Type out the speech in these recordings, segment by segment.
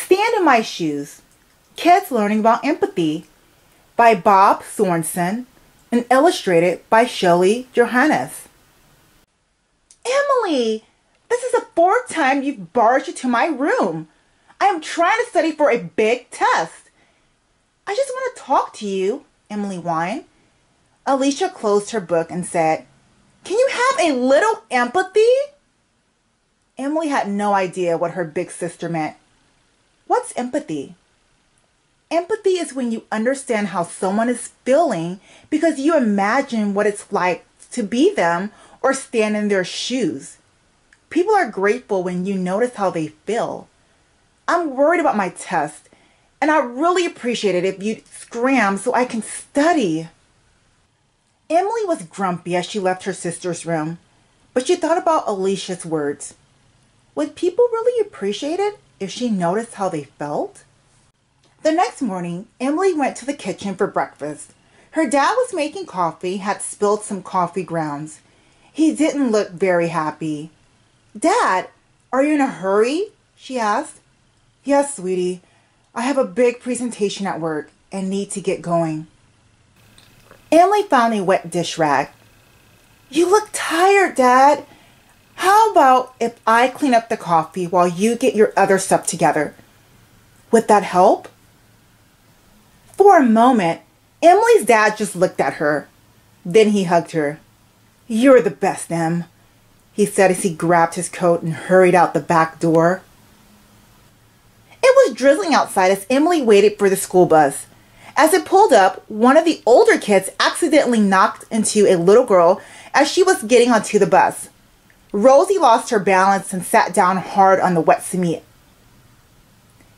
Stand in My Shoes, Kids Learning About Empathy by Bob Sornson and illustrated by Shelley, Johannes. Emily, this is the fourth time you've barged into my room. I am trying to study for a big test. I just want to talk to you, Emily whined. Alicia closed her book and said, "Can you have a little empathy?" Emily had no idea what her big sister meant. What's empathy? Empathy is when you understand how someone is feeling because you imagine what it's like to be them or stand in their shoes. People are grateful when you notice how they feel. I'm worried about my test, and I really appreciate it if you'd scram so I can study. Emily was grumpy as she left her sister's room, but she thought about Alicia's words. Would people really appreciate it if she noticed how they felt? The next morning, Emily went to the kitchen for breakfast. Her dad was making coffee, had spilled some coffee grounds. He didn't look very happy. "Dad, are you in a hurry?" she asked. "Yes, sweetie. I have a big presentation at work and need to get going." Emily found a wet dish rag. "You look tired, Dad. How about if I clean up the coffee while you get your other stuff together? Would that help?" For a moment, Emily's dad just looked at her. Then he hugged her. "You're the best, Em," he said as he grabbed his coat and hurried out the back door. It was drizzling outside as Emily waited for the school bus. As it pulled up, one of the older kids accidentally knocked into a little girl as she was getting onto the bus. Rosie lost her balance and sat down hard on the wet cement.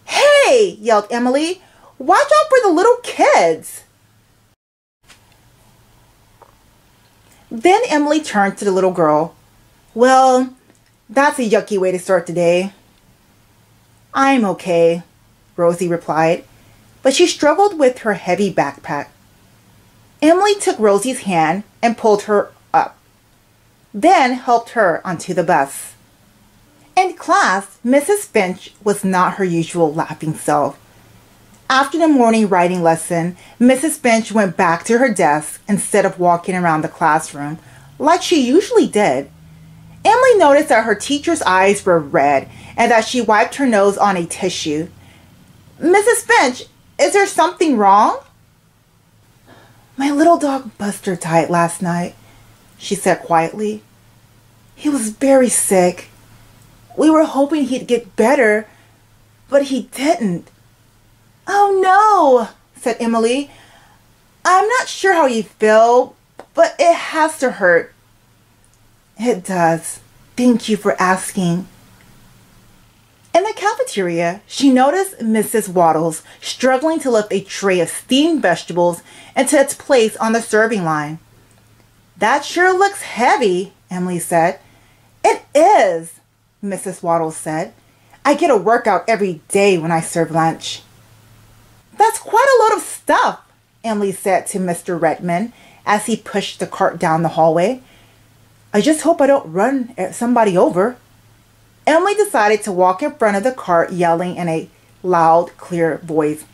"Hey!" yelled Emily. "Watch out for the little kids!" Then Emily turned to the little girl. "Well, that's a yucky way to start the day." "I'm okay," Rosie replied, but she struggled with her heavy backpack. Emily took Rosie's hand and pulled her up, then helped her onto the bus. In class, Mrs. Finch was not her usual laughing self. After the morning writing lesson, Mrs. Finch went back to her desk instead of walking around the classroom like she usually did. Emily noticed that her teacher's eyes were red and that she wiped her nose on a tissue. "Mrs. Finch, is there something wrong?" "My little dog Buster died last night," she said quietly. "He was very sick. We were hoping he'd get better, but he didn't." "Oh no," said Emily. "I'm not sure how you feel, but it has to hurt." "It does. Thank you for asking." In the cafeteria, she noticed Mrs. Waddles struggling to lift a tray of steamed vegetables into its place on the serving line. "That sure looks heavy," Emily said. "It is," Mrs. Waddles said. "I get a workout every day when I serve lunch." "That's quite a load of stuff," Emily said to Mr. Redmond as he pushed the cart down the hallway. "I just hope I don't run somebody over." Emily decided to walk in front of the cart, yelling in a loud, clear voice,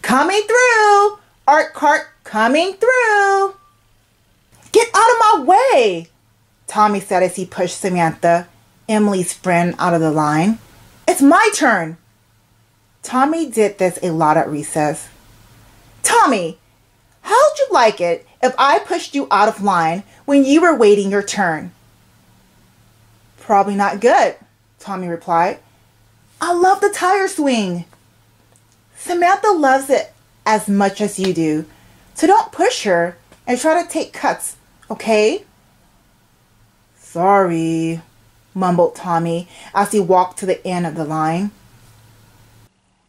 "Coming through! Art cart coming through!" "Get out of my way!" Tommy said as he pushed Samantha, Emily's friend, out of the line. "It's my turn." Tommy did this a lot at recess. "Tommy, how'd you like it if I pushed you out of line when you were waiting your turn?" "Probably not good," Tommy replied. "I love the tire swing." "Samantha loves it as much as you do, so don't push her and try to take cuts, okay?" "Sorry," mumbled Tommy as he walked to the end of the line.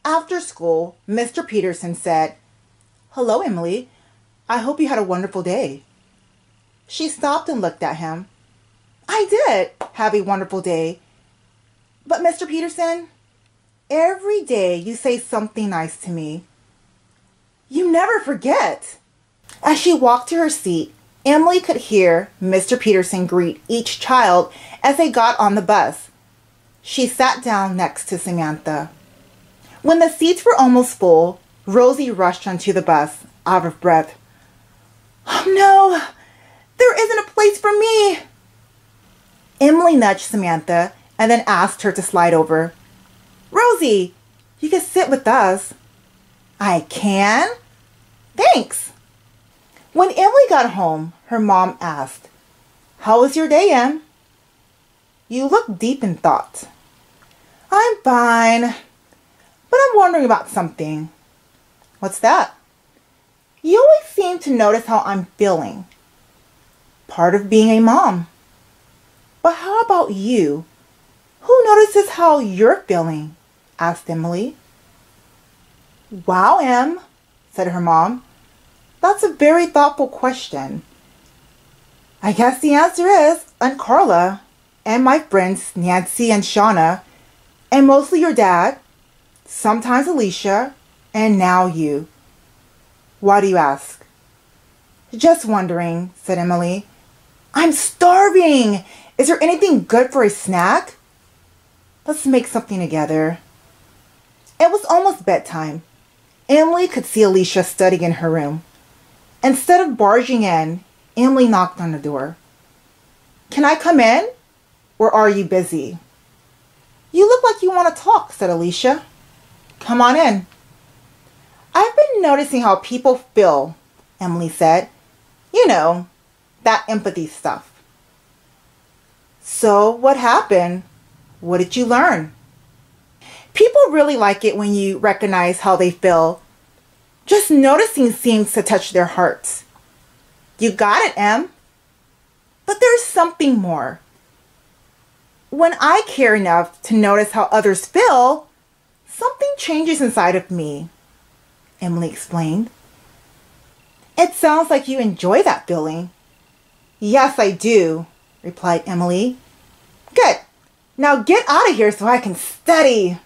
After school, Mr. Peterson said, "Hello, Emily. I hope you had a wonderful day." She stopped and looked at him. "I did have a wonderful day. But Mr. Peterson, every day you say something nice to me. You never forget." As she walked to her seat, Emily could hear Mr. Peterson greet each child as they got on the bus. She sat down next to Samantha. When the seats were almost full, Rosie rushed onto the bus, out of breath. "Oh no, there isn't a place for me." Emily nudged Samantha and then asked her to slide over. "Rosie, you can sit with us." "I can? Thanks." When Emily got home, her mom asked, "How was your day, Em?" "You look deep in thought." "I'm fine, but I'm wondering about something." "What's that?" "You always seem to notice how I'm feeling." "Part of being a mom." "But how about you? Who notices how you're feeling?" asked Emily. "Wow, Em," said her mom. "That's a very thoughtful question." "I guess the answer is Aunt Carla and my friends Nancy and Shauna, and mostly your dad, sometimes Alicia, and now you." "Why do you ask?" "Just wondering," said Emily. "I'm starving. Is there anything good for a snack?" "Let's make something together." It was almost bedtime. Emily could see Alicia studying in her room. Instead of barging in, Emily knocked on the door. "Can I come in? Or are you busy?" "You look like you want to talk," said Alicia. "Come on in." "I've been noticing how people feel," Emily said. "You know, that empathy stuff." "So what happened? What did you learn?" "People really like it when you recognize how they feel. Just noticing seems to touch their hearts." "You got it, Em. But there's something more. When I care enough to notice how others feel, something changes inside of me," Emily explained. "It sounds like you enjoy that feeling." "Yes, I do," replied Emily. "Good. Now get out of here so I can study."